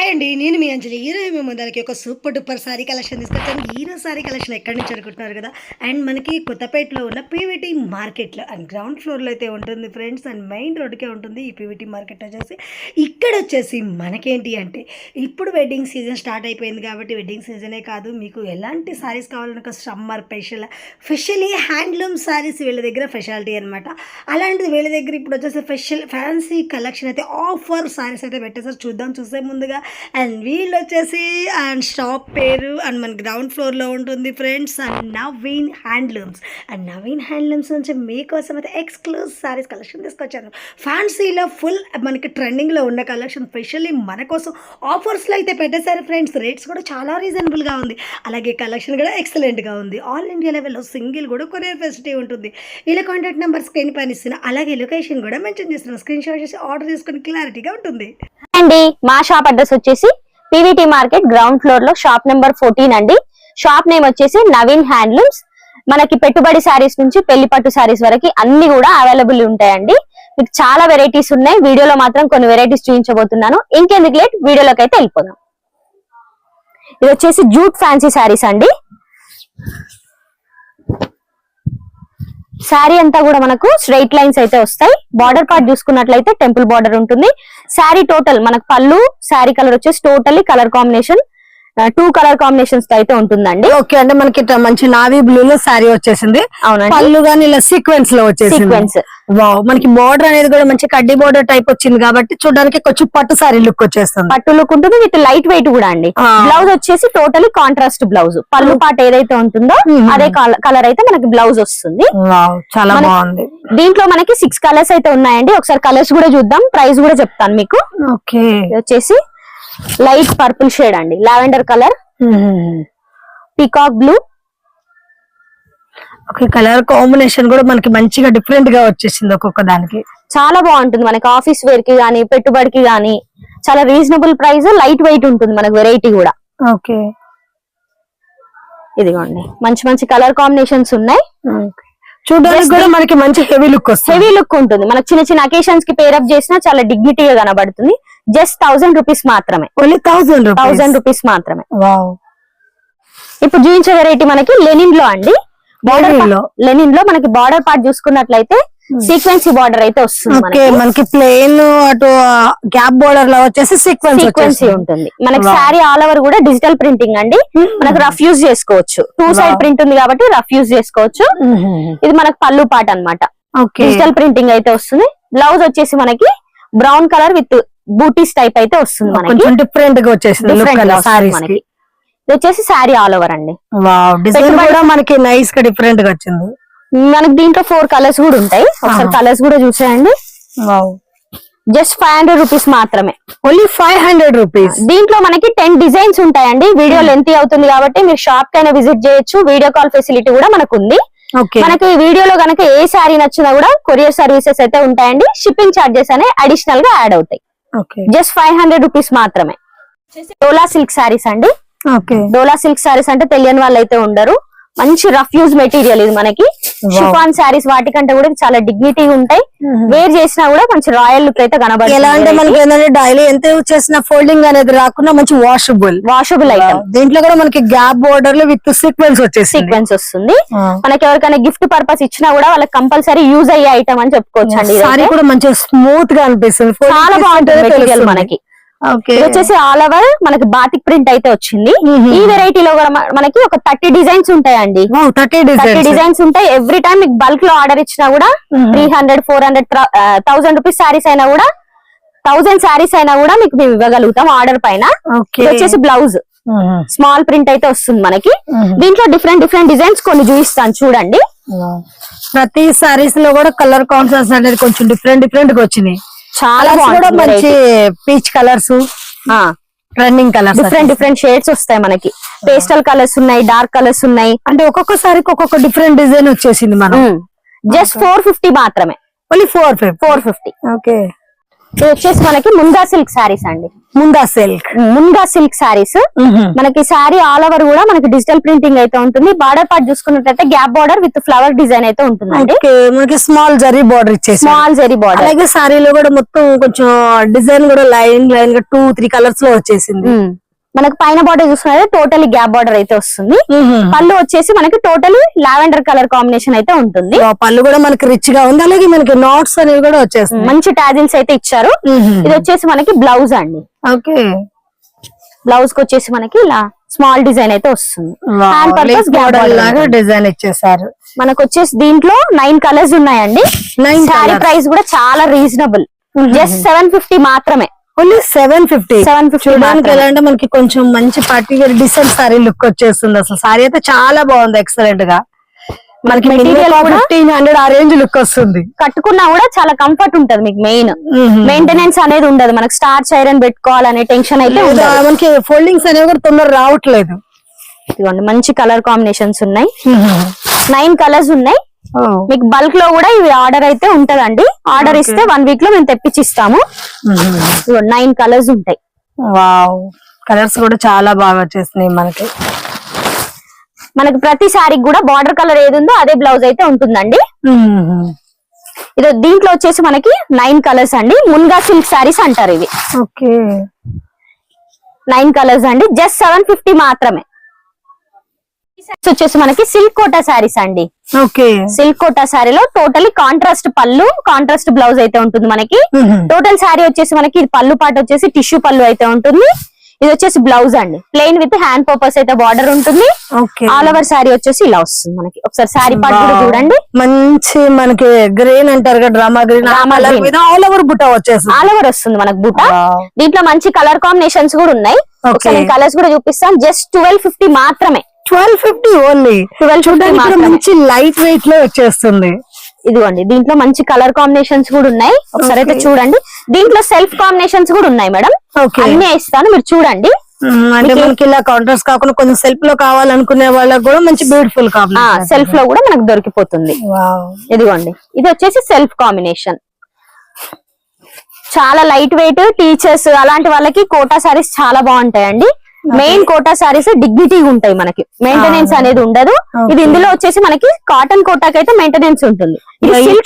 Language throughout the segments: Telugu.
హాయ్ అండి. నేను మీ అంజలి. ఈరోజు మేము ముందరికి ఒక సూపర్ డూపర్ సారీ కలెక్షన్ తీసుకొచ్చాను. ఈరోజు సారీ కలెక్షన్ ఎక్కడి నుంచి అనుకుంటున్నారు కదా. అండ్ మనకి కొత్తపేటలో ఉన్న పీవీటీ మార్కెట్లో అండ్ గ్రౌండ్ ఫ్లోర్లో అయితే ఉంటుంది ఫ్రెండ్స్. అండ్ మెయిన్ రోడ్డుకే ఉంటుంది ఈ పీవీటీ మార్కెట్ వచ్చేసి. ఇక్కడ వచ్చేసి మనకేంటి అంటే ఇప్పుడు వెడ్డింగ్ సీజన్ స్టార్ట్ అయిపోయింది కాబట్టి వెడ్డింగ్ సీజనే కాదు, మీకు ఎలాంటి సారీస్ కావాలన్నా సమ్మర్ స్పెషల్లీ హ్యాండ్లూమ్ సారీస్ వీళ్ళ దగ్గర స్పెషాలిటీ అనమాట. అలాంటిది వీళ్ళ దగ్గర ఇప్పుడు వచ్చేసి ఫ్యాన్సీ కలెక్షన్ అయితే ఆఫర్ సారీస్ అయితే పెట్టేసారు. చూసే ముందుగా అండ్ వీళ్ళు వచ్చేసి అండ్ షాప్ పేరు అండ్ మన గ్రౌండ్ ఫ్లోర్లో ఉంటుంది ఫ్రెండ్స్. అండ్ నవీన్ హ్యాండ్లూమ్స్ నుంచి మీకోసం అయితే ఎక్స్క్లూజివ్ సారీస్ కలెక్షన్ తీసుకొచ్చాను. ఫ్యాన్సీలో ఫుల్ మనకి ట్రెండింగ్లో ఉన్న కలెక్షన్ స్పెషల్లీ మన కోసం ఆఫర్స్లో అయితే పెట్టేశారు ఫ్రెండ్స్. రేట్స్ కూడా చాలా రీజనబుల్గా ఉంది, అలాగే కలెక్షన్ కూడా ఎక్సలెంట్గా ఉంది. ఆల్ ఇండియా లెవెల్లో సింగిల్ కూడా కొరియర్ ఫెసిలిటీ ఉంటుంది. ఇలా కాంటాక్ట్ నెంబర్ స్క్రీన్ పైన ఇస్తున్నా, అలాగే లొకేషన్ కూడా మెన్షన్ చేస్తున్నాను. స్క్రీన్ షాట్ చేసి ఆర్డర్ చేసుకుని క్లారిటీగా ఉంటుంది. అండి మా షాప్ అడ్రస్ వచ్చేసి పీవీటీ మార్కెట్ గ్రౌండ్ ఫ్లోర్ లో షాప్ నెంబర్ 14 అండి. షాప్ నేమ్ వచ్చేసి నవీన్ హ్యాండ్లూమ్స్. మనకి పెట్టుబడి శారీస్ నుంచి పెళ్లి పట్టు శారీస్ వరకు అన్ని కూడా అవైలబుల్ ఉంటాయండి. మీకు చాలా వెరైటీస్ ఉన్నాయి. వీడియోలో మాత్రం కొన్ని వెరైటీస్ చూపించబోతున్నాను. ఇంకెందుకు లేట్ వీడియోలోకి అయితే వెళ్ళిపోదాం. ఇది వచ్చేసి జూట్ ఫ్యాన్సీ శారీస్ అండి. శారీ అంతా కూడా మనకు స్ట్రైట్ లైన్స్ అయితే వస్తాయి. బార్డర్ పార్ట్ చూసుకున్నట్లయితే టెంపుల్ బార్డర్ ఉంటుంది. శారీ టోటల్ మనకు పళ్ళు శారీ కలర్ వచ్చేసి totally colour combination 2 colour combinations తో అయితే ఉంటుందండి. ఓకే అంటే మనకి మంచి నావీ బ్లూ లో శారీ వచ్చేసింది. అవునండి, పళ్ళు గానీ ఇలా సీక్వెన్స్ లో వచ్చేసింది. సీక్వెన్స్ వావ్, మనకి బోర్డర్ అనేది కూడా మంచి కడ్డీ బోర్డర్ టైప్ వచ్చింది కాబట్టి చూడడానికి కొంచెం పట్టు సారీ లుక్ వచ్చేస్తుంది. పట్టు లుక్ ఉంటుంది విత్ లైట్ వెయిట్ కూడా అండి. బ్లౌజ్ వచ్చేసి టోటలీ కాంట్రాస్ట్ బ్లౌజ్. పళ్ళు పాట ఏదైతే ఉంటుందో అదే కలర్ అయితే మనకి బ్లౌజ్ వస్తుంది. చాలా బాగుంది. దీంట్లో మనకి 6 కలర్స్ అయితే ఉన్నాయండి. ఒకసారి కలర్స్ కూడా చూద్దాం, ప్రైస్ కూడా చెప్తాను మీకు. ఓకే, వచ్చేసి లైట్ పర్పుల్ షేడ్ అండి, lavender colour, peacock blue. Okay, colour combination కూడా మనకి మంచిగా డిఫరెంట్ గా వచ్చేసింది. ఒక్కొక్క దానికి చాలా బాగుంటుంది. మనకి ఆఫీస్ వేర్ కి గానీ పెట్టుబడికి గానీ చాలా రీజనబుల్ ప్రైస్, లైట్ వెయిట్ ఉంటుంది మనకి వెరైటీ కూడా. ఓకే, ఇదిగోండి మంచి మంచి కలర్ కాంబినేషన్స్ ఉన్నాయి. చూడడానికి కూడా మనకి మంచి హెవీ లుక్ వస్తుంది. హెవీ లుక్ ఉంటుంది. మనకి చిన్న చిన్న అకేషన్స్ కి పేరప్ చేసినా చాలా డిగ్నిటీగా కనబడుతుంది. జస్ట్ 1000 రూపీస్ మాత్రమే. ఓన్లీ 1000 రూపీస్ మాత్రమే. వావ్, ఇప్పుడు చూపించే వెరైటీ మనకి లెనిన్ లో అండి. లెనిన్ లో మనకి బార్డర్ పార్ట్ చూసుకున్నట్లయితే సీక్వెన్సీ బార్డర్ అయితే వస్తుంది. మనకి ప్లెయిన్ అటు గ్యాప్ బార్డర్ లో వచ్చేసి సీక్వెన్సీ ఉంటుంది. మనకి శారీ ఆల్ ఓవర్ కూడా డిజిటల్ ప్రింటింగ్ అండి. మనకు రఫ్ యూజ్ చేసుకోవచ్చు. 2 సైడ్ ప్రింట్ ఉంది కాబట్టి రఫ్ యూజ్ చేసుకోవచ్చు. ఇది మనకి పళ్ళు పార్ట్ అన్నమాట. డిజిటల్ ప్రింటింగ్ అయితే వస్తుంది. బ్లౌజ్ వచ్చేసి మనకి బ్రౌన్ కలర్ విత్ బూటీస్ టైప్ అయితే వస్తుంది. మనకి డిఫరెంట్ గా వచ్చేసింది. మనకి ఇది వచ్చేసి శారీ ఆల్ ఓవర్ అండి. డిజైన్ కూడా మనకి నైస్ గా డిఫరెంట్ గా వచ్చింది. మనకి దీంట్లో 4 కలర్స్ కూడా ఉంటాయి. ఒకసారి కలర్స్ కూడా చూసేయండి. జస్ట్ 500 రూపీస్ మాత్రమే. Only 500 rupees. దీంట్లో మనకి 10 డిజైన్స్ ఉంటాయండి. వీడియో లెంత్ అవుతుంది కాబట్టి మీరు షాప్ కైనా విజిట్ చేయొచ్చు. వీడియో కాల్ ఫెసిలిటీ కూడా మనకు ఉంది. మనకి వీడియోలో కనుక ఏ శారీ నచ్చినా కూడా కొరియర్ సర్వీసెస్ అయితే ఉంటాయండి. షిప్పింగ్ చార్జెస్ అనే అడిషనల్ గా యాడ్ అవుతాయి. జస్ట్ 500 రూపీస్ మాత్రమే. డోలా సిల్క్ శారీస్ అండి. డోలా సిల్క్ శారీస్ అంటే తెలియని వాళ్ళు అయితే ఉండరు. మంచి రఫ్ యూజ్ మెటీరియల్ ఇది. మనకి షిఫాన్ శారీస్ వాటికంటే కూడా చాలా డిగ్నిటీ ఉంటాయి. వేర్ చేసినా కూడా మంచి రాయల్ లుక్ అయితే కనబడుతుంది. ఎలా అంటే మనకి ఏంటంటే డైలీ ఎంత యూజ్ చేసిన ఫోల్డింగ్ అనేది రాకుండా మంచి వాషబుల్ ఐటమ్. దీంట్లో కూడా మనకి గ్యాప్ బోర్డర్ లో విత్ సీక్వెన్స్ వస్తుంది. మనకి ఎవరికైనా గిఫ్ట్ పర్పస్ ఇచ్చినా కూడా వాళ్ళకి కంపల్సరీ యూజ్ అయ్యే ఐటమ్ అని చెప్పుకోవచ్చు అండి. సారీ కూడా మంచిగా స్మూత్ గా అనిపిస్తుంది. చాలా బాగుంటుంది మెటీరియల్ మనకి. వచ్చేసి ఆల్ ఓవర్ మనకి బాతిక్ ప్రింట్ అయితే వచ్చింది. ఈ వెరైటీలో కూడా మనకి ఒక 30 డిజైన్స్ ఉంటాయండి. 30 డిజైన్స్ ఉంటాయి. ఎవ్రీ టైం మీకు బల్క్ లో ఆర్డర్ ఇచ్చినా కూడా 300, 400, 1000 రూపీస్ శారీస్ అయినా కూడా 1000 శారీస్ అయినా కూడా మీకు మేము ఇవ్వగలుగుతాం ఆర్డర్ పైన. వచ్చేసి బ్లౌజ్ స్మాల్ ప్రింట్ అయితే వస్తుంది మనకి. దీంట్లో డిఫరెంట్ డిజైన్స్ కొన్ని చూపిస్తాను చూడండి. ప్రతి శారీస్ లో కూడా కలర్ కాంబినేషన్ అనేది కొంచెం డిఫరెంట్ గా వచ్చినాయి. చాలా మంచి peach colours, running colours, different shades వస్తాయి మనకి. పేస్టల్ కలర్స్ ఉన్నాయి, డార్క్ కలర్స్ ఉన్నాయి. అంటే ఒక్కొక్కసారికి ఒక్కొక్క డిఫరెంట్ డిజైన్ వచ్చేసింది. మనం జస్ట్ 450 మాత్రమే. ఓన్లీ 450. ఓకే, ఇది వచ్చేసి మనకి ముందా సిల్క్ సారీస్ అండి. ముందా సిల్క్ సారీస్ మనకి సారీ ఆల్ ఓవర్ కూడా మనకి డిజిటల్ ప్రింటింగ్ అయితే ఉంటుంది. బార్డర్ పార్ట్ చూసుకున్నట్లయితే gap border with flower design అయితే ఉంటుంది. మనకి స్మాల్ జరీ బార్డర్ ఇచ్చేసి, స్మాల్ జరీ బార్డర్. అలాగే సారీలో కూడా మొత్తం కొంచెం డిజైన్ కూడా లైన్ లైన్ గా 2-3 కలర్స్ లో వచ్చేసింది. మనకి పైన బార్డర్ చూసుకున్నట్లయితే టోటలీ గ్యాప్ బార్డర్ అయితే వస్తుంది. పళ్ళు వచ్చేసి మనకి టోటలీ లావెండర్ కలర్ కాంబినేషన్ అయితే ఉంటుంది. పళ్ళు కూడా మనకి రిచ్ గా ఉంది. అలాగే మనకి నాట్స్ అనేవి కూడా వచ్చేస్తాయి. మంచి టాజిల్స్ అయితే ఇచ్చారు. ఇది వచ్చేసి మనకి బ్లౌజ్ అండి. ఓకే, బ్లౌజ్ కి వచ్చేసి మనకి ఇలా స్మాల్ డిజైన్ అయితే వస్తుంది. హ్యాండ్ పర్పస్ లాగా డిజైన్ ఇచ్చేసారు. మనకు వచ్చేసి దీంట్లో 9 కలర్స్ ఉన్నాయండి. సారీ ప్రైస్ కూడా చాలా రీజనబుల్, జస్ట్ 750 మాత్రమే. ఓన్లీ 750. చూడడానికి ఎలా అంటే మనకి కొంచెం మంచి party wear decent sari look వచ్చేస్తుంది. అసలు సారీ అయితే చాలా బాగుంది, ఎక్సలెంట్ గా. మనకి మెటీరియల్ 1500 ఆ రేంజ్ లుక్ వస్తుంది. కట్టుకున్నా కూడా చాలా కంఫర్ట్ ఉంటది. మీకు మెయింటెనెన్స్ అనేది ఉండదు. మనకి స్టార్చ్ ఐరన్ పెట్టుకోవాలనే టెన్షన్ అయితే ఉండదు. మనకి ఫోల్డింగ్స్ అనేవి కూడా తొందర రావట్లేదు. ఇదిగోండి మంచి కలర్ కాంబినేషన్స్ ఉన్నాయి. 9 కలర్స్ ఉన్నాయి. మీకు బల్క్ లో కూడా ఇవి ఆర్డర్ అయితే ఉంటదండి. ఆర్డర్ ఇస్తే 1 వీక్ లో మేము తెప్పించి ఇస్తాము. 9 కలర్స్ ఉంటాయి. వావ్, కలర్స్ కూడా చాలా బాగా వచ్చేసినాయి మనకి. మనకి ప్రతి సారీకి కూడా బార్డర్ కలర్ ఏది ఉందో అదే బ్లౌజ్ అయితే ఉంటుందండి. ఇది దీంట్లో వచ్చేసి మనకి 9 కలర్స్ అండి. మున్గా సిల్క్ సారీస్ అంటారు ఇవి. ఓకే, 9 కలర్స్ అండి, జస్ట్ 750 మాత్రమే. వచ్చేసి మనకి సిల్క్ కోటా సారీస్ అండి. ఓకే, సిల్క్ కోటా సారీలో టోటలీ కాంట్రాస్ట్ పళ్ళు, కాంట్రాస్ట్ బ్లౌజ్ అయితే ఉంటుంది మనకి. టోటల్ సారీ వచ్చేసి మనకి ఇది పళ్ళు పాటు వచ్చేసి టిష్యూ పళ్ళు అయితే ఉంటుంది. ఇది వచ్చేసి బ్లౌజ్ అండి, ప్లెయిన్ విత్ హ్యాండ్ పర్పస్ అయితే బార్డర్ ఉంటుంది. ఆల్ ఓవర్ సారీ వచ్చేసి ఇలా వస్తుంది మనకి. ఒకసారి సారీ పార్ట్ కూడా చూడండి. మంచి మనకి గ్రీన్ అంటారు కదా, డ్రామా గ్రీన్, ఆల్ ఓవర్ బుట్ట వచ్చేసి ఆల్ ఓవర్ వస్తుంది మనకి బుట్ట. దీంట్లో మంచి కలర్ కాంబినేషన్స్ కూడా ఉన్నాయి. ఒకసారి కలర్స్ కూడా చూపిస్తాను. జస్ట్ 1250 మాత్రమే. 1250 ఓన్లీ. చూడడానికి మంచి లైట్ వెయిట్ లో వచ్చేస్తుంది. ఇదిగోండి దీంట్లో మంచి కలర్ కాంబినేషన్స్ కూడా ఉన్నాయి. ఒకసారి అయితే చూడండి. దీంట్లో సెల్ఫ్ కాంబినేషన్స్ కూడా ఉన్నాయి మేడం. అన్ని ఇస్తాను, మీరు చూడండి. అంటే మనకి ఇలా కౌంటర్స్ కాకుండా కొంచెం సెల్ఫ్ లో కావాలనుకునే వాళ్ళకి కూడా మంచి బ్యూటిఫుల్ కాంబినేషన్ సెల్ఫ్ లో కూడా మనకు దొరికిపోతుంది. ఇదిగోండి ఇది వచ్చేసి సెల్ఫ్ కాంబినేషన్. చాలా లైట్ వెయిట్, టీచర్స్ అలాంటి వాళ్ళకి కోటా సారీస్ చాలా బాగుంటాయండి. మెయిన్ కోటా సారీస్ డిగ్నిటీగా ఉంటాయి, మనకి మెయింటెనెన్స్ అనేది ఉండదు. ఇది ఇందులో వచ్చేసి మనకి కాటన్ కోటాకి అయితే మెయింటెనెన్స్ ఉంటుంది.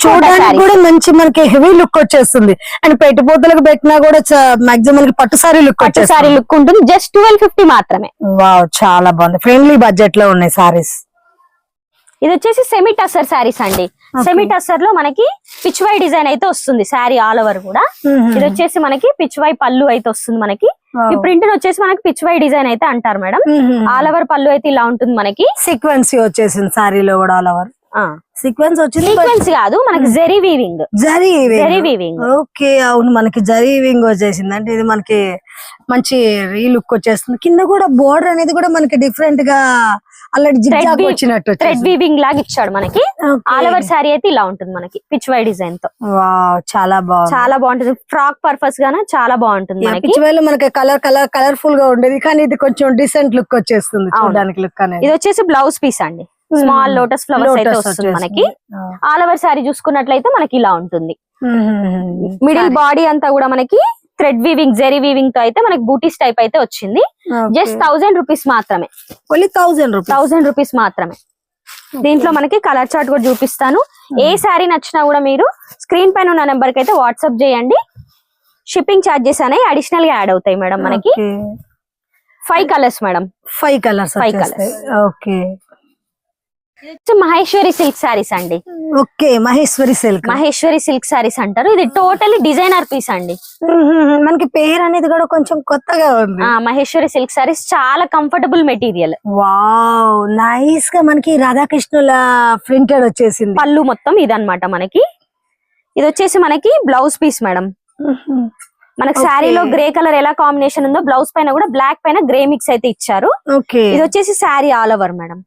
చూడడానికి కూడా మంచి మనకి హెవీ లుక్ వచ్చేస్తుంది. అండ్ పెట్టుబోతులకు పెట్టినా కూడా మాక్సిమం మనకి పట్టు సారీ లుక్ ఉంటుంది. జస్ట్ 1250 మాత్రమే. వావ్, చాలా బాగుంది. ఫ్రెండ్లీ బడ్జెట్ లో ఉన్నాయి సారీస్. ఇది వచ్చేసి సెమీ టస్సర్ సారీస్ అండి. సెమీ టస్సర్ లో మనకి పిచ్వై డిజైన్ అయితే వస్తుంది సారీ ఆల్ ఓవర్ కూడా. ఇది వచ్చేసి మనకి పిచ్వై పళ్ళు అయితే వస్తుంది మనకి. ఈ ప్రింట్ వచ్చేసి మనకి పిచ్వై డిజైన్ అయితే అంటారు మేడం. ఆల్ ఓవర్ పళ్ళు అయితే ఇలా ఉంటుంది మనకి. సీక్వెన్స్ వచ్చేసింది సారీలో కూడా ఆల్ ఓవర్. సీక్వెన్స్ వచ్చింది, సీక్వెన్స్ కాదు మనకి zari weaving. Zari weaving. Okay, అవును మనకి జరీ వీవింగ్ వచ్చేసింది. అంటే ఇది మనకి మంచి రీ లుక్ వచ్చేస్తుంది. కింద కూడా బోర్డర్ అనేది కూడా మనకి డిఫరెంట్ గా అలాంటి జిగ్జాగ్ వచ్చినట్టు థ్రెడ్ వీవింగ్ లాగా ఇచ్చాడు మనకి. ఆల్ ఓవర్ సారీ అయితే ఇలా ఉంటుంది మనకి పిచ్వై డిజైన్ తో. చాలా బాగుంది, చాలా బాగుంటుంది. ఫ్రాక్ పర్పస్ గానే చాలా బాగుంటుంది మనకి. పిచ్వైలో మనకి కలర్ఫుల్ గా ఉండేది, కానీ ఇది కొంచెం డిసెంట్ లుక్ వచ్చేస్తుంది చూడడానికి. లుక్ అనేది ఇది వచ్చేసి బ్లౌజ్ పీస్ అండి. స్మాల్ లోటస్ ఫ్లవర్స్ అయితే వస్తుంది మనకి. ఆల్ ఓవర్ సారీ చూసుకున్నట్లయితే మనకి ఇలా ఉంటుంది. మిడిల్ బాడీ అంతా కూడా మనకి థ్రెడ్ వీవింగ్, జెరీ వీవింగ్ తో అయితే మనకి బూటీస్ టైప్ అయితే వచ్చింది. జస్ట్ 1000 రూపీస్ మాత్రమే. 1000 రూపీస్ మాత్రమే. దీంట్లో మనకి కలర్ చార్ట్ కూడా చూపిస్తాను. ఏ శారీ నచ్చినా కూడా మీరు స్క్రీన్ పైన ఉన్న నెంబర్ కి అయితే వాట్సాప్ చేయండి. షిప్పింగ్ చార్జెస్ అనేవి అడిషనల్ గా యాడ్ అవుతాయి మేడం. మనకి 5 colours madam. 5 colours. Okay, Maheshwari silk saris అండి. ఓకే, మహేశ్వరి సిల్క్ సారీస్ అంటారు. ఇది టోటల్లీ డిజైనర్ పీస్ అండి. మనకి పేరు అనేది కూడా కొంచెం కొత్తగా ఉంది. మహేశ్వరి సిల్క్ సారీస్ చాలా కంఫర్టబుల్ మెటీరియల్. వావ్, నైస్ గా మనకి రాధాకృష్ణుల ప్రింటెడ్ వచ్చేసింది. పళ్ళు మొత్తం ఇదన్నమాట మనకి. ఇది వచ్చేసి మనకి బ్లౌజ్ పీస్ మేడం. మనకి శారీలో గ్రే కలర్ ఎలా కాంబినేషన్ ఉందో బ్లౌజ్ పైన కూడా బ్లాక్ పైన గ్రే మిక్స్ అయితే ఇచ్చారు. ఇది వచ్చేసి శారీ ఆల్ ఓవర్ మేడం.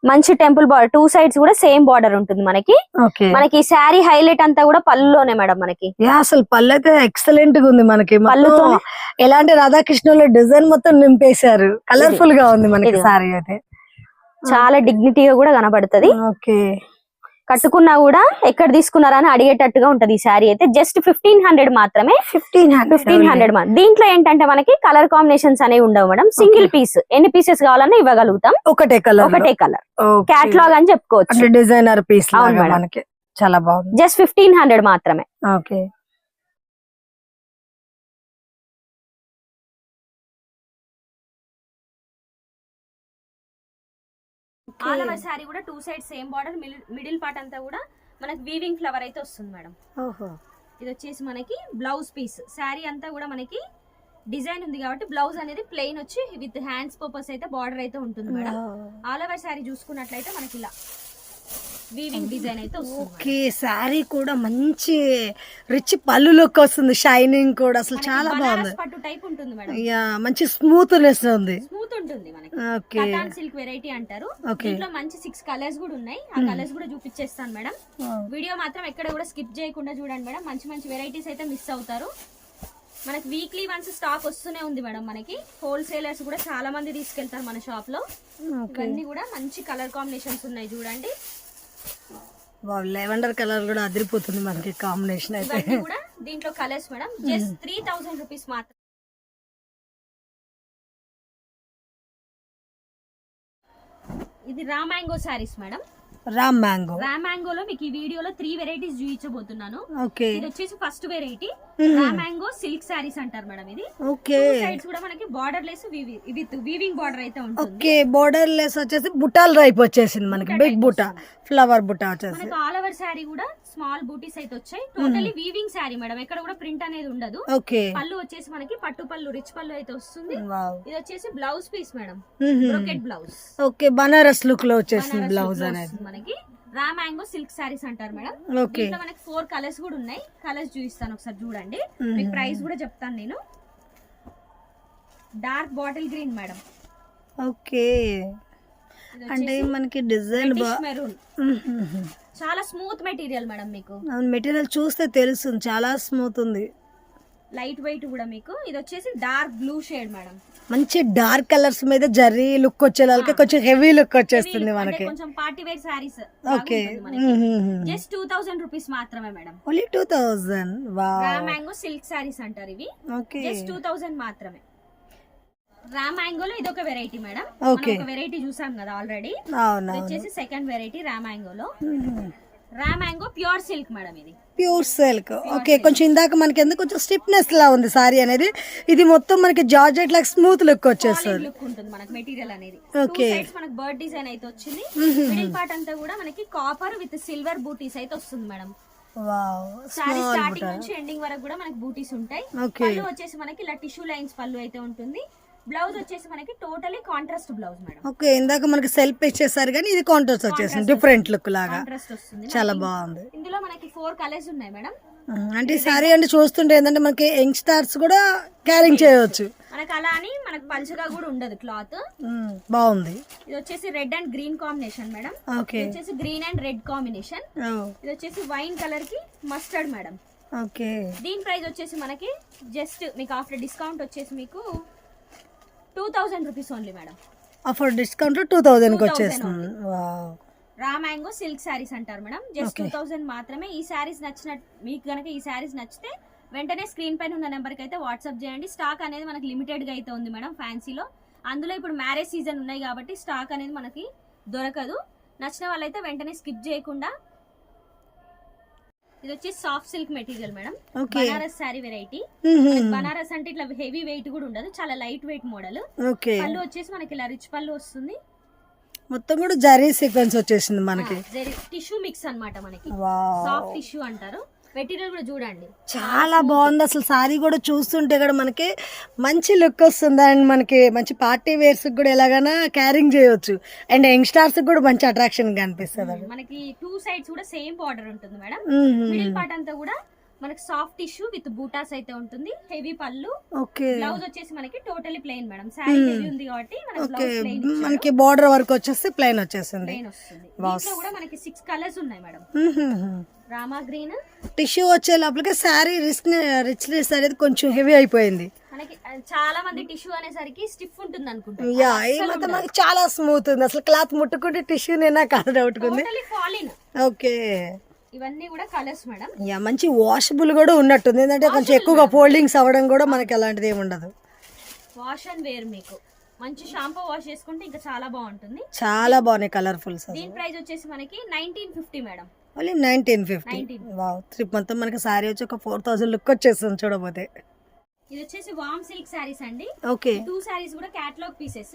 మంచి టెంపుల్ బార్డర్, 2 సైడ్స్ కూడా సేమ్ బార్డర్ ఉంటుంది మనకి. మనకి ఈ శారీ హైలైట్ అంతా కూడా పళ్ళులోనే మేడం మనకి. అసలు పళ్ళు అయితే ఎక్సలెంట్ గా ఉంది మనకి. పళ్ళుతో ఎలాంటి రాధాకృష్ణుల డిజైన్ మొత్తం నింపేశారు. కలర్ఫుల్ గా ఉంది మనకి శారీ అయితే. చాలా డిగ్నిటీగా కూడా కనబడుతుంది. ఓకే, కట్టుకున్నా కూడా ఎక్కడ తీసుకున్నారా అని అడిగేటట్టుగా ఉంటది ఈ శారీ అయితే. జస్ట్ 1500 మాత్రమే. 1500 దీంట్లో ఏంటంటే మనకి కలర్ కాంబినేషన్స్ అనేవి ఉండవు మేడం. సింగిల్ పీస్ ఎన్ని పీసెస్ కావాలన్నా ఇవ్వగలుగుతాం. ఒకటే కలర్ క్యాటలాగ్ అని చెప్పుకోవచ్చు. డిజైనర్ పీస్ అవును మేడం. మనకి చాలా బాగుంది. జస్ట్ 1500 మాత్రమే. ఓకే. ఆల్ ఓవర్ శారీ కూడా 2 side same border, middle part అంతా కూడా మనకి వీవింగ్ ఫ్లవర్ అయితే వస్తుంది మేడం. ఓహో. ఇది వచ్చేసి మనకి బ్లౌజ్ పీస్. శారీ అంతా కూడా మనకి డిజైన్ ఉంది కాబట్టి బ్లౌజ్ అనేది ప్లెయిన్ వచ్చి విత్ హ్యాండ్స్ పర్పస్ అయితే బార్డర్ అయితే ఉంటుంది మేడం. ఆల్ ఓవర్ శారీ చూసుకున్నట్లయితే మనకి ఇలా వీవింగ్ డిజైన్ అయితే వస్తుంది. ఓకే. శారీ కూడా మంచి రిచ్ పళ్ళులోకి వస్తుంది, షైనింగ్ కూడా అసలు చాలా బాగుంది. పట్టు టైప్ ఉంటుంది మేడం. మంచి స్మూత్నెస్ ఉంది. స్మూత్ ఉంటుంది మనకి. ఓకే. కటాన్ సిల్క్ వెరైటీ అంటారు. దీంట్లో మంచి 6 కలర్స్ కూడా ఉన్నాయి. ఆ కలర్స్ కూడా చూపించేస్తాను మేడం. వీడియో మాత్రం ఎక్కడ కూడా స్కిప్ చేయకుండా చూడండి మేడం. మంచి మంచి వెరైటీస్ అయితే మిస్ అవుతారు. మనకి వీక్లీ వన్స్ స్టాక్ వస్తూనే ఉంది మేడం. మనకి హోల్సేలర్స్ కూడా చాలా మంది తీసుకెళ్తారు మన షాప్ లో. ఇవన్నీ కూడా మంచి కలర్ కాంబినేషన్స్ ఉన్నాయి చూడండి. లెవెండర్ కలర్ కూడా అదిరిపోతుంది మనకి కాంబినేషన్ అయితే. ఇవన్నీ కూడా దీంట్లో కలర్స్ మేడం. జస్ట్ 3000 రూపీస్ మాత్రం. ఇది raw mango saris madam. Raw mango. Raw మ్యాంగోలో మీకు ఈ వీడియోలో 3 వెరైటీస్ చూపించబోతున్నాను. ఓకే. ఇది వచ్చేసి first variety raw mango silk saris అంటారు మేడం. ఇది ఓకే. సైడ్స్ కూడా మనకి borderless with weaving border అయితే ఉంటుంది. ఓకే. బార్డర్ లెస్ వచ్చేసి బుటాల్ టైప్ వచ్చేసింది మనకి. బిగ్ బుటా, ఫ్లవర్ బుటా వచ్చేసి. మనకి ఆల్ ఓవర్ సారీ కూడా స్మాల్ బూటీస్ అయితే వచ్చాయి. Totally weaving sorry madam. ఎక్కడ కూడా ప్రింట్ అనేది ఉండదు. ఓకే. పళ్ళు వచ్చేసి మనకి పట్టు పళ్ళు, రిచ్ పళ్ళు అయితే వస్తుంది. ఇది వచ్చేసి blouse piece madam. Brocade blouse. Okay. Banaras look లో వచ్చేసింది బ్లౌజ్ అనేది మనకి. రా మ్యాంగో సిల్క్ సారీస్ అంటారు మేడం. దీంట్లో మనకి 4 కలర్స్ కూడా ఉన్నాయి. కలర్స్ చూపిస్తాను ఒకసారి చూడండి. మీకు ప్రైస్ కూడా చెప్తాను నేను. Dark bottle green madam. Okay. అంటే మనకి డిజైన్ మెరూన్. చాలా స్మూత్ మెటీరియల్ మేడం. మీకు మెటీరియల్ చూస్తే తెలుస్తుంది, చాలా స్మూత్ ఉంది. లైట్ వెయిట్ కూడా మీకు. ఇది వచ్చేసి డార్క్ బ్లూ షేడ్ మేడం. మంచి డార్క్ కలర్స్ మీద జర్రీ లుక్ వచ్చేలాగా కొంచెం హెవీ లుక్ వచ్చేస్తుంది మనకి. కొంచెం party wear saris. Okay. Just 2000 rupees మాత్రమే madam. Only 2000. Wow. Raw mango silk saris అంటారు ఇవి. ఓకే. జస్ట్ 2000 మాత్రమే. రా మ్యాంగోలో ఇది ఒక వెరైటీ మేడం. ఓకే. ఒక వెరైటీ చూసాం కదా ఆల్రెడీ. అవును. వచ్చేసి సెకండ్ వెరైటీ రా మ్యాంగోలో. Raw mango pure silk madam. ఇది ప్యూర్ సిల్క్. ఓకే. కొంచెం ఇందాక మనకి ఎందుకు కొంచెం స్టిఫ్నెస్ లా ఉంది సారీ అనేది. ఇది మొత్తం మనకి జార్జెట్ లాగా స్మూత్ లుక్ వచ్చేస్తుంది. లుక్ ఉంటుంది మనకి మెటీరియల్ అనేది. ఓకే. మనకి బర్డ్ డిజైన్ అయితే వచ్చింది. మిడిల్ పార్ట్ అంతా కూడా మనకి కాపర్ విత్ సిల్వర్ బూటీస్ అయితే వస్తుంది మేడం. వావ్. సారీ స్టార్టింగ్ నుంచి ఎండింగ్ వరకు కూడా మనకి బూటీస్ ఉంటాయి. పళ్ళు వచ్చేసి మనకి ఇలా టిష్యూ లైన్స్ పళ్ళు అయితే ఉంటుంది. బ్లౌజ్ వచ్చేసి మనకి totally contrast blouse madam. Okay. ఇందాక మనకి సెల్ఫ్ ఇచ్చేసారు కానీ ఇది కాంట్రాస్ట్ వచ్చేసింది, డిఫరెంట్ లుక్ లాగా. కాంట్రాస్ట్ వస్తుంది. చాలా బాగుంది. ఇందులో మనకి 4 కలర్స్ ఉన్నాయి మేడం. అంటే సారీ అంటే చూస్తుంటే ఏంటంటే మనకి యంగ్ స్టార్స్ కూడా క్యారింగ్ చేయవచ్చు. మనకి అలా అని మనకి పల్చగా కూడా ఉండదు క్లాత్. బాగుంది. ఇది వచ్చేసి red and green combination madam. Okay. ఇది వచ్చేసి గ్రీన్ అండ్ రెడ్ కాంబినేషన్. ఇది వచ్చేసి వైన్ కలర్ కి మస్టర్డ్ మేడం. ఓకే. దీని ప్రైస్ వచ్చేసి మనకి జస్ట్ మీకు ఆఫ్టర్ డిస్కౌంట్ వచ్చేసి మీకు 2000 rupees only madam. Offer discount 2000 కి వచ్చేస్తుంది. Wow. Raw mango silk saris అంటారు మేడం. జస్ట్ 2000 మాత్రమే. ఈ సారీస్ నచ్చిన మీకు కనుక ఈ సారీస్ నచ్చితే వెంటనే స్క్రీన్ పైన ఉన్న నెంబర్కి అయితే వాట్సాప్ చేయండి. స్టాక్ అనేది మనకి లిమిటెడ్ గా అయితే ఉంది మేడం ఫ్యాన్సీలో. అందులో ఇప్పుడు మ్యారేజ్ సీజన్ ఉన్నాయి కాబట్టి స్టాక్ అనేది మనకి దొరకదు. నచ్చిన వాళ్ళైతే వెంటనే స్కిప్ చేయకుండా. ఇది వచ్చి soft silk material madam. Banaras sorry variety. Banaras అంటే ఇట్లా హెవీ వెయిట్ కూడా ఉండదు, చాలా లైట్ వెయిట్ మోడల్. పళ్ళు వచ్చేసి మనకి ఇలా రిచ్ పళ్ళు వస్తుంది. మొత్తం కూడా జరీ సీక్వెన్స్ వచ్చేసింది మనకి. టిష్యూ మిక్స్ అన్నమాట మనకి. సాఫ్ట్ టిష్యూ అంటారు. మెటీరియల్ కూడా చూడండి చాలా బాగుంది. అసలు సారీ కూడా చూస్తుంటే కూడా మనకి మంచి లుక్ వస్తుంది. అండ్ మనకి మంచి పార్టీ వేర్స్ కూడా ఎలాగైనా క్యారింగ్ చేయొచ్చు. అండ్ యంగ్స్టర్స్ కూడా మంచి అట్రాక్షన్ కనిపిస్తుంది. మనకి 2 సైడ్స్ కూడా సేమ్ బార్డర్ ఉంటుంది మేడం. మిడిల్ పార్ట్ అంతా కూడా మనకి సాఫ్ట్ టిష్యూ విత్ బూటాస్ అయితే ఉంటుంది. హెవీ పళ్ళు. ఓకే. బ్లౌజ్ వచ్చేసి మనకి totally plain madam. Sorry heavy ఉంది కాబట్టి మనకి బార్డర్ వరకు వచ్చేసి ప్లెయిన్ వచ్చేసింది. ప్లెయిన్ వస్తుంది. దీంట్లో కూడా మనకి 6 కలర్స్ ఉన్నాయి మేడం. రామా గ్రీన్. టిష్యూ వచ్చే లోపలికి శారీ రిచ్నెస్ అనేది కొంచెం హెవీ అయిపోయింది. మనకి చాలా మంది టిష్యూ అనేసరికి స్టిఫ్ ఉంటుంది అనుకుంటారు. యా ఈ మొత్తం మనకి చాలా స్మూత్ ఉంది, అసలు క్లాత్ ముట్టుకుంటే టిష్యూ నేనా కాదు డౌట్ ఉంది. ఫాలిన్. ఓకే, ఇవన్నీ కూడా కలర్స్ మేడం. యా మంచి వాషబుల్ కూడా ఉన్నట్టుంది, ఎందుకంటే కొంచెం ఎక్కువగా ఫోల్డింగ్స్ అవ్వడం కూడా మనకి అలాంటిది ఏమి ఉండదు. వాష్ అండ్ వేర్, మీకు మంచి షాంపూ వాష్ చేసుకుంటే ఇంకా చాలా బాగుంటుంది. చాలా బాగున్నాయి కలర్ఫుల్స్. దీని ప్రైస్ వచ్చేసి మనకి 1950 మేడం. ఓన్లీ 1950. వావ్, ట్రిప్ మొత్తం మనకి సారీ వచ్చి ఒక 4000 లుక్ వచ్చేస్తుంది చూడబోతే. ఇది వచ్చేసి వామ్ సిల్క్ సారీస్ అండి. ఓకే, 2 సారీస్ కూడా క్యాటలాగ్ పీసెస్.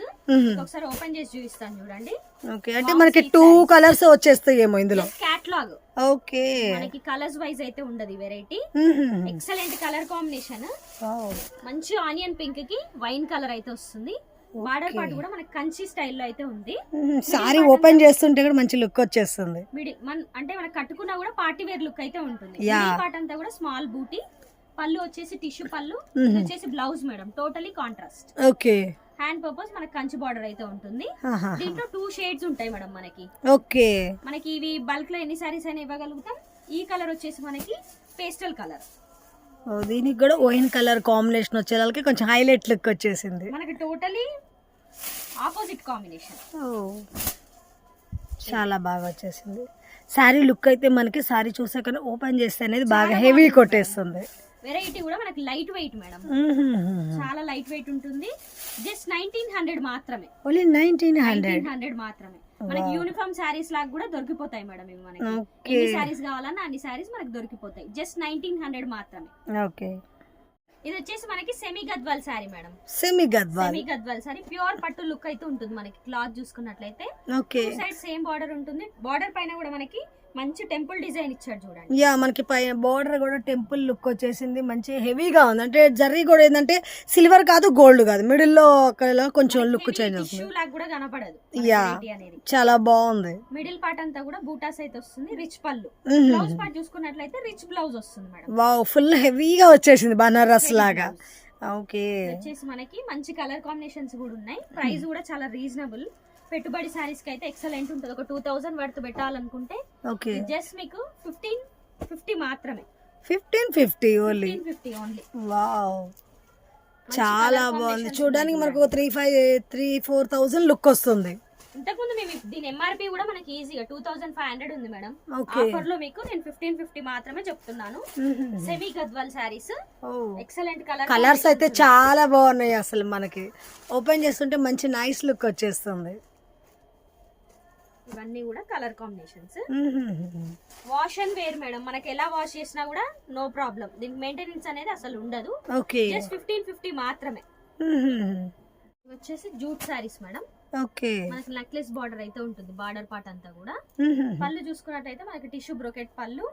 ఒకసారి ఓపెన్ చేసి చూపిస్తాను చూడండి. ఓకే, అంటే మనకి 2 కలర్స్ వచ్చేస్తాయి ఏమో ఇందులో. క్యాటలాగ్. ఓకే, మనకి కలర్స్ వైజ్ అయితే ఉండదు వెరైటీ. Excellent colour combination. మంచి ఆనియన్ పింక్ కి వైన్ కలర్ అయితే వస్తుంది. బార్డర్ పార్ట్ కూడా మనకి కంచి స్టైల్లో అయితే ఉంది. సారీ ఓపెన్ చేస్తుంటే కూడా మంచి లుక్ వచ్చేస్తుంది. అంటే మనకి కట్టుకున్నా కూడా పార్టీ వేర్ లుక్ అయితే ఉంటుంది. పార్ట్ అంతా కూడా స్మాల్ బూటీ. పళ్ళు వచ్చేసి టిష్యూ పళ్ళు. వచ్చేసి blouse madam, totally contrast. Okay, hand purpose మనకి కంచి బార్డర్ అయితే ఉంటుంది. దీంట్లో 2 షేడ్స్ ఉంటాయి మేడం మనకి. ఓకే, మనకి ఇవి బల్క్ లో ఎన్ని సారీస్ అయినా ఇవ్వగలుగుతాం. ఈ కలర్ వచ్చేసి మనకి పేస్టల్ కలర్. దీనికి కూడా వైన్ కలర్ కాంబినేషన్ వచ్చేదానికి కొంచెం హైలైట్ లుక్ వచ్చేసింది. మనకి టోటలీ ఆపోజిట్ కాంబినేషన్. చాలా బాగా వచ్చేసింది. శారీ లుక్ అయితే మనకి సారీ చూసాక ఓపెన్ చేస్తే అనేది బాగా హెవీ కొట్టేస్తుంది. వెరైటీ కూడా మనకి లైట్ వెయిట్ మేడం, చాలా లైట్ వెయిట్ ఉంటుంది. జస్ట్ 1900 మాత్రమే. ఓన్లీ 1900 మాత్రమే. మనకి యూనిఫామ్ శారీస్ లాగా కూడా దొరికిపోతాయి మేడం ఇవి. మనకి ఎన్ని శారీస్ కావాలన్నా అన్ని శారీస్ మనకి దొరికిపోతాయి. జస్ట్ 1900 మాత్రమే. ఓకే, ఇది వచ్చేసి మనకి semi Gadwal sari madam. Semi Gadwal sari pure పట్టు లుక్ అయితే ఉంటుంది మనకి. క్లాత్ చూసుకున్నట్లయితే ఓకే, సైడ్ సేమ్ బార్డర్ ఉంటుంది. బార్డర్ పైన కూడా మనకి మంచి టెంపుల్ డిజైన్ ఇచ్చాడు చూడండి. యా మనకి పైన బార్డర్ కూడా టెంపుల్ లుక్ వచ్చేసింది. మంచి హెవీగా ఉంది, అంటే జరీ కూడా ఏంటంటే సిల్వర్ కాదు గోల్డ్ కాదు, మిడిల్ లో కొంచెం లుక్ చేంజ్ అవుతుంది. కూడా కనపడదు. యా చాలా బాగుంది. మిడిల్ పార్ట్ అంతా కూడా బూటాస్ అయితే వస్తుంది. రిచ్ పళ్ళు. బ్లౌజ్ పార్ట్ చూసుకున్నట్లయితే రిచ్ బ్లౌజ్ వస్తుంది మేడం. వావ్, ఫుల్ హెవీగా వచ్చేసింది బనారస్ లాగా. ఓకే, వచ్చేసి మనకి మంచి కలర్ కాంబినేషన్స్ కూడా ఉన్నాయి. ప్రైస్ కూడా చాలా రీజనబుల్. పెట్టుబడి సారీస్ కి అయితే ఎక్సలెంట్ ఉంటుంది. ఒక 2000 వర్త్ పెట్టాలనుకుంటే ఓకే, జస్ట్ మీకు 1550 మాత్రమే. 1550 ఓన్లీ. వావ్, చాలా బాగుంది చూడడానికి. మనకు 3-4,000 లుక్ వస్తుంది. ఇంతకుముందు మేము దీని ఎంఆర్పి కూడా మనకి ఈజీగా 2500 ఉంది మేడం. ఆఫర్ లో మీకు నేను 1550 మాత్రమే చెప్తున్నాను. Semi Gadwal saris, excellent colours అయితే చాలా బాగున్నాయి. అసలు మనకి ఓపెన్ చేస్తుంటే మంచి నైస్ లుక్ వచ్చేస్తుంది. ఇవన్నీ కూడా colour combinations. Wash and wear madam, మనకి ఎలా వాష్ చేసినా కూడా నో ప్రాబ్లం. దీనికి మెయింటెనెన్స్ అనేది అసలు ఉండదు. జస్ట్ 1550 మాత్రమే. వచ్చేసి జూట్ సారీస్ మేడం. ఓకే, మనకి నెక్లెస్ బార్డర్ అయితే ఉంటుంది. బార్డర్ పార్ట్ అంతా కూడా. పళ్ళు చూసుకున్నట్టయితే మనకి టిష్యూ బ్రోకెట్ పళ్ళు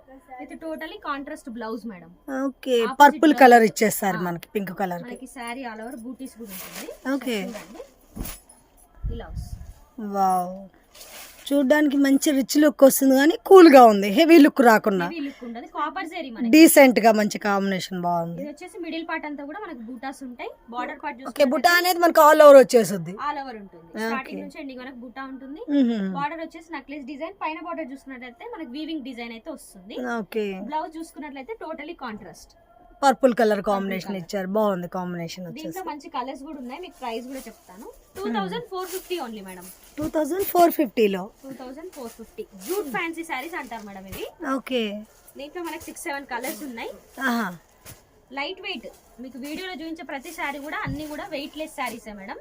with totally contrast blouse madam. Okay, purple colour ఇచ్చేస్తారు మనకి, పింక్ కలర్. మనకి సారీ ఆల్ ఓవర్ బూటీస్ కూడా ఉంటుంది. ఓకే, ఇలా వావ్, చూడడానికి మంచి రిచ్ లుక్ వస్తుంది కానీ కూల్ గా ఉంది, హెవీ లుక్ రాకుండా డీసెంట్ గా మంచి కాంబినేషన్ బాగుంది. ఇది వచ్చేసి మిడిల్ పార్ట్ అంతా కూడా మనకి బూటాస్ ఉంటాయి. బార్డర్ పార్ట్ ఓకే, బుటా అనేది మనకి ఆల్ ఓవర్ వచ్చేస్తుంది. ఆల్ ఓవర్ ఉంటుంది. స్టార్టింగ్ నుంచి ఎండింగ్ వరకు బుటా ఉంటుంది. బార్డర్ వచ్చేసి నెక్లెస్ డిజైన్. పైన బార్డర్ చూసుకున్నట్లయితే మనకి వీవింగ్ డిజైన్ అయితే వస్తుంది. ఓకే, బ్లౌజ్ చూసుకున్నట్లయితే totally contrast. Purple colour combination ఇచ్చారు, బాగుంది కాంబినేషన్. దీంట్లో మంచి కలర్స్ కూడా ఉన్నాయి. మీకు ప్రైస్ కూడా చెప్తాను. 2450 ఓన్లీ మేడం. 2450 లో 2450 జూట్ ఫ్యాన్సీ సారీస్ అంటారు మేడం ఇవి. ఓకే, దీంట్లో మనకి 6-7 కలర్స్ ఉన్నాయి. Light weight. మీకు వీడియోలో చూపించే ప్రతి సారీ కూడా అన్ని కూడా వెయిట్ లెస్ సారీసే మేడం.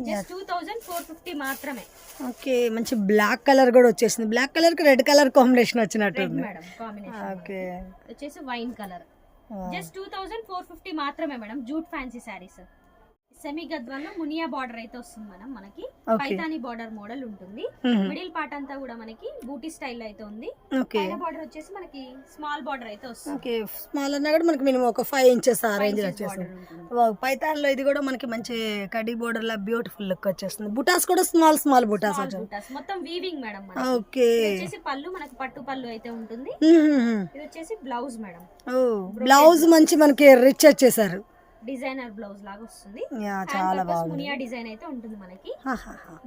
జస్ట్ 2450 మాత్రమే. ఓకే, మంచి బ్లాక్ కలర్ కూడా వచ్చేసింది. బ్లాక్ కలర్ కి రెడ్ కలర్ కాంబినేషన్ వచ్చినట్టు మేడం కాంబినేషన్. ఓకే, వచ్చేసి వైన్ కలర్. జస్ట్ 2450 మాత్రమే madam. Jute fancy saris. Semi గద్వాల్లో మునియా బార్డర్ అయితే వస్తుంది మేడం. మనకి పైతాని బార్డర్ మోడల్ ఉంటుంది. మిడిల్ పార్ట్ అంతా కూడా మనకి బూటీ స్టైల్ అయితే ఉంది. పైన బార్డర్ వచ్చేసి మనకి స్మాల్ బార్డర్ అయితే వస్తుంది. ఓకే, స్మాల్ అన్నా కూడా మనకి మినిమం ఒక 5 ఇంచెస్ ఆ రేంజ్ వచ్చేస్తుంది. పైతాన్ లో ఇది కూడా మనకి మంచి కడి బార్డర్ లా బ్యూటిఫుల్ లుక్ వచ్చేస్తుంది. బుటాస్ కూడా స్మాల్ బుటాస్ వచ్చాయి. మొత్తం వీవింగ్ మేడం. ఓకే, వచ్చేసి పళ్ళు మనకి పట్టు పళ్ళు అయితే ఉంటుంది. ఇది వచ్చేసి బ్లౌజ్ మేడం. బ్లౌజ్ మంచి మనకి రిచ్ వచ్చేసారు. డిజైనర్ బ్లౌజ్ లాగా వస్తుంది. యా చాలా బాగుంది. మునియా డిజైన్ అయితే ఉంటుంది మనకి.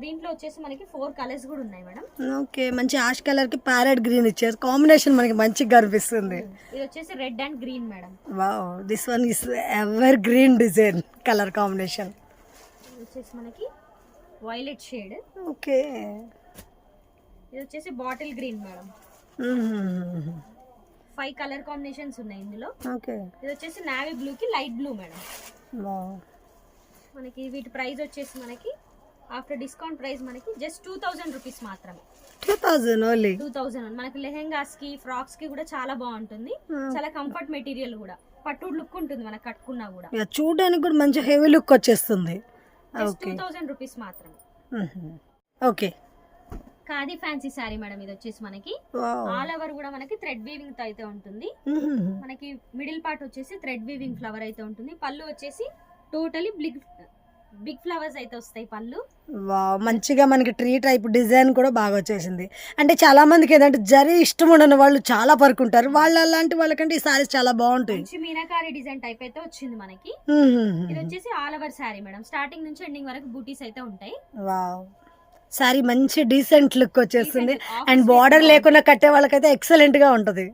దీంట్లో వచ్చేసి మనకి 4 కలర్స్ కూడా ఉన్నాయి మేడం. ఓకే, మంచి ఆష్ కలర్ కి ప్యారెట్ గ్రీన్ ఇచ్చారు, కాంబినేషన్ మనకి మంచిగా కనిపిస్తుంది. ఇది వచ్చేసి red and green madam. Wow, this one is ever green design colour combination. ఇది వచ్చేసి మనకి వైలెట్ షేడ్. ఓకే, ఇది వచ్చేసి bottle green madam. 5 colour combinations ఉన్నాయి ఇందులో. ఓకే, ఇది వచ్చేసి నావీ బ్లూ కి లైట్ బ్లూ మేడం. వావ్, మనకి వీటి ప్రైస్ వచ్చేసి మనకి ఆఫ్టర్ డిస్కౌంట్ ప్రైస్ మనకి జస్ట్ 2000 రూపీస్ మాత్రమే. 2000 ఓన్లీ. 2000 మనకి లెహెంగాస్ కి ఫ్రాక్స్ కి కూడా చాలా బాగుంటుంది. చాలా కంఫర్ట్ మెటీరియల్ కూడా, పట్టు లుక్ ఉంటుంది మనకి కట్టుకున్నా కూడా. చూడడానికి కూడా మంచి హెవీ లుక్ వచ్చేస్తుంది. జస్ట్ 2000 రూపీస్ మాత్రమే. Okay, khadi fancy sorry madam. ఇది వచ్చేసి మనకి ఆల్ ఓవర్ కూడా మనకి థ్రెడ్ వీవింగ్ తో అయితే ఉంటుంది. మనకి మిడిల్ పార్ట్ వచ్చేసి థ్రెడ్ వీవింగ్ ఫ్లవర్ అయితే ఉంటుంది. పళ్ళు వచ్చేసి టోటలీ బిగ్ ఫ్లవర్స్ అయితే వస్తాయి పళ్ళు. వావ్, మంచిగా మనకి ట్రీ టైప్ డిజైన్ కూడా బాగా వచ్చేసింది. అంటే చాలా మందికి ఏంటంటే జరీ ఇష్టం ఉండని వాళ్ళు చాలా పరుకుంటారు, వాళ్ళు అలాంటి వాళ్ళకంటే ఈ సారీస్ చాలా బాగుంటాయి. మంచి మీనాకారి డిజైన్ టైప్ అయితే వచ్చింది మనకి. ఇది వచ్చేసి all over sorry madam. Starting నుంచి ఎండింగ్ వరకు బూటీస్ అయితే ఉంటాయి. వావ్, సారీ మంచి డీసెంట్ లుక్ వచ్చేస్తుంది. అండ్ బార్డర్ లేకుండా కట్టే వాళ్ళకైతే ఎక్సలెంట్ గా ఉంటది.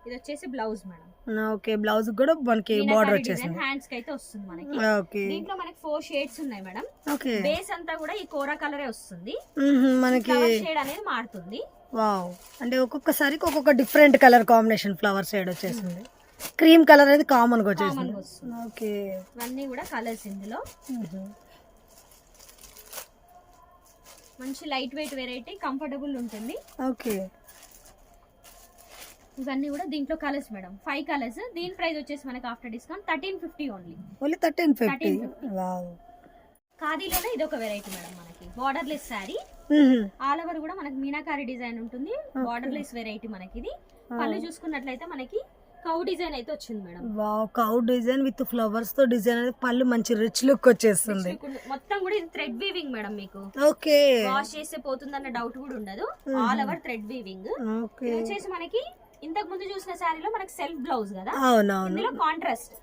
ఇది వచ్చేసి బ్లౌజ్ మేడం. ఓకే, బ్లౌజ్ కూడా మనకి బార్డర్ వచ్చేసింది. హ్యాండ్స్ కి అయితే వస్తుంది మనకి. ఓకే, దీంట్లో మనకి 4 షేడ్స్ ఉన్నాయి మేడం. ఓకే, బేస్ అంతా కూడా ఈ కోరా కలరే వస్తుంది. మనకి షేడ్ అనేది మారుతుంది. వావ్, అంటే ఒక్కొక్కసారికి ఒక్కొక్క different colour combination flower shade వచ్చేసింది. క్రీమ్ కలర్ అనేది కామన్ గా వచ్చేసింది. ఓకే, ఇవన్నీ కూడా కలర్స్ ఇందులో. మంచి లైట్ వెయిట్ వెరైటీ, కంఫర్టబుల్ ఉంటుంది. ఓకే, ఇవన్నీ కూడా దీంట్లో కలర్స్ మేడం. 5 కలర్స్. దీని ప్రైస్ వచ్చేసి మనకి ఆఫ్టర్ డిస్కౌంట్ 1350 ఓన్లీ. 1350. వావ్, ఖాదీలోనే ఇది ఒక వెరైటీ మేడం. మనకి border less sari, all over కూడా మనకి మీనాకారి డిజైన్ ఉంటుంది. బార్డర్ లెస్ వెరైటీ మనకి ఇది. పళ్ళు చూసుకున్నట్లయితే మనకి కౌ డిజైన్ అయితే వచ్చింది madam. Wow, cow design with flowers తో డిజైన్ అనేది పళ్ళు మంచి రిచ్ లుక్ వచ్చేస్తుంది. మొత్తం కూడా ఇది థ్రెడ్ వీవింగ్ మేడం. మీకు ఓకే, వాష్ చేస్తే పోతుందన్న డౌట్ కూడా ఉండదు. All over thread weaving. ఇది వచ్చేసి మనకి ఇంతకు ముందు చూసిన శారీలో మనకి సెల్ఫ్ బ్లౌజ్ కదా. అవునవును, ఇందులో కాంట్రాస్ట్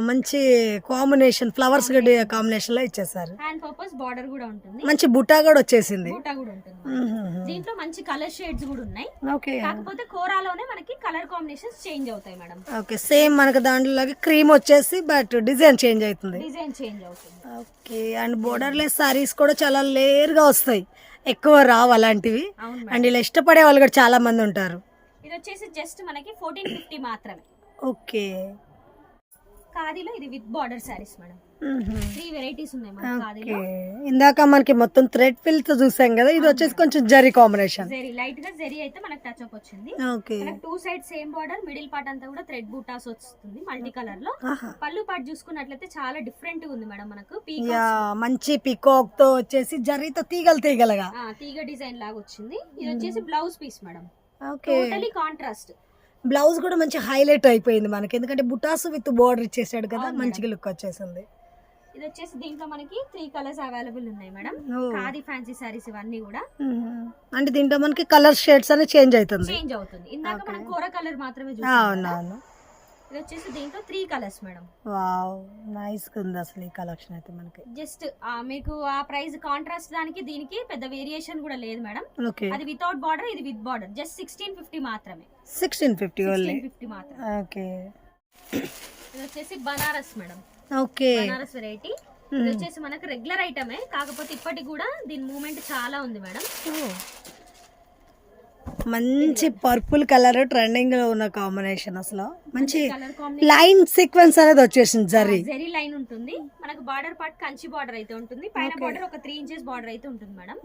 మంచి కాంబినేషన్ ఫ్లవర్స్ కాంబినేషన్ లో ఇచ్చేసారు. హ్యాండ్ పర్పస్ బార్డర్ కూడా ఉంటుంది. మంచి బుటా కూడా వచ్చేసింది. బుటా కూడా ఉంటుంది. దీంట్లో మంచి కలర్ షేడ్స్ కూడా ఉన్నాయి. ఓకే, కాకపోతే కోరాలోనే మనకి కలర్ కాంబినేషన్స్ చేంజ్ అవుతాయి మేడం. ఓకే, సేమ్ మనకి దాంట్లో క్రీమ్ వచ్చేసి బట్ డిజైన్ చేంజ్ అవుతుంది. డిజైన్ చేంజ్ అవుతుంది. Okay, and border less saris కూడా చాలా లేయర్ గా వస్తాయి, ఎక్కువ రావు అలాంటివి. అండ్ ఇలా ఇష్టపడే వాళ్ళు కూడా చాలా మంది ఉంటారు. ఇది వచ్చేసి జస్ట్ మనకి 1450 మాత్రమే. ఓకే, ఖాదీలో ఇది with border saris madam. 3 varieties ఉన్నాయి మన ఖాదీలో. ఇందాక మనకి మొత్తం థ్రెడ్ ఫిల్ తో చూసాం కదా, ఇది వచ్చేసి కొంచెం జరీ కాంబినేషన్. జరీ లైట్ గా జరీ అయితే మనకి టచ్ అప్ వచ్చింది. ఓకే, మనకి 2 side same border, middle part అంతా కూడా థ్రెడ్ బూటాస్ వస్తుంది మల్టీ కలర్ లో. పళ్ళు పార్ట్ చూసుకున్నట్లయితే చాలా డిఫరెంట్ గా ఉంది మేడం. మనకు మంచి పీకాక్ తో వచ్చేసి జరీతో తీగలుగా తీగ డిజైన్ లాగా వచ్చింది. ఇది వచ్చేసి blouse piece madam. Totally contrast. Blouse కూడా మంచి హైలైట్ అయిపోయింది మనకి, ఎందుకంటే బుటాస్ విత్ బోర్డర్ ఇచ్చేసాడు కదా, మంచిగా లుక్ వచ్చేసింది. ఇది వచ్చేసి దీంట్లో మనకి 3 కలర్స్ అవైలబుల్ ఉన్నాయి మేడం. ఖాదీ ఫ్యాన్సీ సారీస్ ఇవన్నీ కూడా. అంటే దీంట్లో మనకి కలర్ షేడ్స్ అనేది చేంజ్ అవుతుంది. ఇందాక మనం కోర కలర్ మాత్రమే చూసాం. ఇది వచ్చేసి దీంట్లో 3 కలర్స్ మేడం. వావ్, నైస్ గా ఉంది అసలు ఈ కలెక్షన్ అయితే మనకి. జస్ట్ మీకు ఆ ప్రైస్ కాంట్రాస్ట్ దానికి దీనికి పెద్ద వేరియేషన్ కూడా లేదు మేడం. ఓకే, అది వితౌట్ బార్డర్, ఇది విత్ బార్డర్. జస్ట్ 1650 మాత్రమే. 1650 ఓన్లీ. 1650 మాత్రమే. ఓకే, ఇది వచ్చేసి Banaras madam. Okay, Banaras variety. ఇది వచ్చేసి మనకు రెగ్యులర్ ఐటమే, కాకపోతే ఇప్పటికి కూడా దీని మూవ్మెంట్ చాలా ఉంది మేడం. మంచి పర్పుల్ కలర్ ట్రెండింగ్ లో ఉన్న కాంబినేషన్. అసలు మంచి లైన్ సీక్వెన్స్ అనేది వచ్చేసింది. జరీ లైన్ ఉంటుంది మనకు. బార్డర్ పార్ట్ కంచి బార్డర్ అయితే ఉంటుంది. పైన బార్డర్ ఒక 3 ఇంచెస్ బార్డర్ అయితే ఉంటుంది మేడం.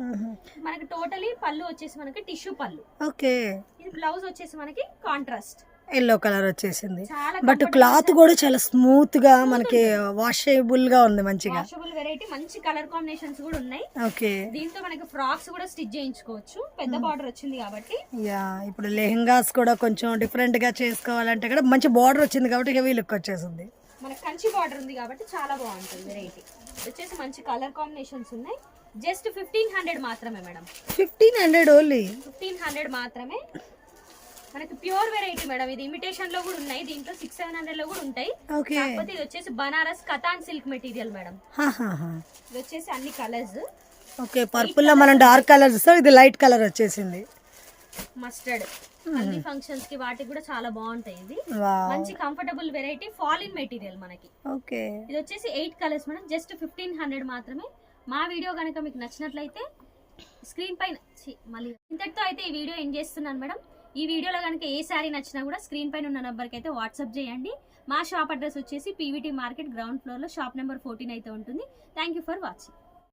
మనకి టోటలీ పళ్ళు వచ్చేసి మనకి టిష్యూ పళ్ళు. ఓకే, ఇది బ్లౌజ్ వచ్చేసి మనకి కాంట్రాస్ట్ ఎల్లో కలర్ వచ్చేసింది. బట్ క్లాత్ కూడా చాలా స్మూత్ గా మనకి వాషబుల్ గా ఉంది. మంచిగా వాషబుల్ వెరైటీ, మంచి కలర్ కాంబినేషన్స్ కూడా ఉన్నాయి. ఓకే, దీంతో మనకి ఫ్రాక్స్ కూడా స్టిచ్ చేయించుకోవచ్చు. పెద్ద బార్డర్ వచ్చింది కాబట్టి. ఇప్పుడు లెహంగాస్ కూడా కొంచెం డిఫరెంట్ గా చేసుకోవాలంటే కూడా మంచి బార్డర్ వచ్చింది కాబట్టి హెవీ లుక్ వచ్చేసింది. మనకి కంచి బార్డర్ ఉంది కాబట్టి చాలా బాగుంటుంది వెరైటీ. వచ్చేసి మంచి కలర్ కాంబినేషన్స్ ఉన్నాయి. జస్ట్ 1500 మాత్రమే మేడం. 1500 ఓన్లీ. 1500 మాత్రమే. మనకి ప్యూర్ వెరైటీ మేడం. ఇది ఇమిటేషన్ లో కూడా ఉన్నాయి, దీంట్లో 600-700 లో కూడా ఉంటాయి. ఓకే. కాకపోతే ఇది వచ్చేసి Banaras katan silk material madam. ఇది వచ్చేసి అన్ని కలర్స్. ఓకే, పర్పుల్ లో మనం డార్క్ కలర్ చూస్తాం, ఇది లైట్ కలర్ వచ్చేసింది. మస్టర్డ్ అన్ని ఫంక్షన్స్ కి వాటికి కూడా చాలా బాగుంటాయి. ఇది మంచి comfortable variety, fall in material మనకి. ఓకే, ఇది వచ్చేసి 8 కలర్స్ మేడం, జస్ట్ 1500 మాత్రమే. మా వీడియో కనుక మీకు నచ్చినట్లయితే స్క్రీన్ పైన మళ్ళీ ఇంతటితో అయితే ఈ వీడియో ఎండ్ చేస్తున్నాను మేడం. ఈ వీడియోలో కనుక ఏ శారీ నచ్చినా కూడా స్క్రీన్ పైన ఉన్న నెంబర్కి అయితే వాట్సాప్ చేయండి. మా షాప్ అడ్రస్ వచ్చేసి పీవీటీ మార్కెట్ గ్రౌండ్ ఫ్లోర్ లో షాప్ నెంబర్ 14 అయితే ఉంటుంది. Thank you for watching.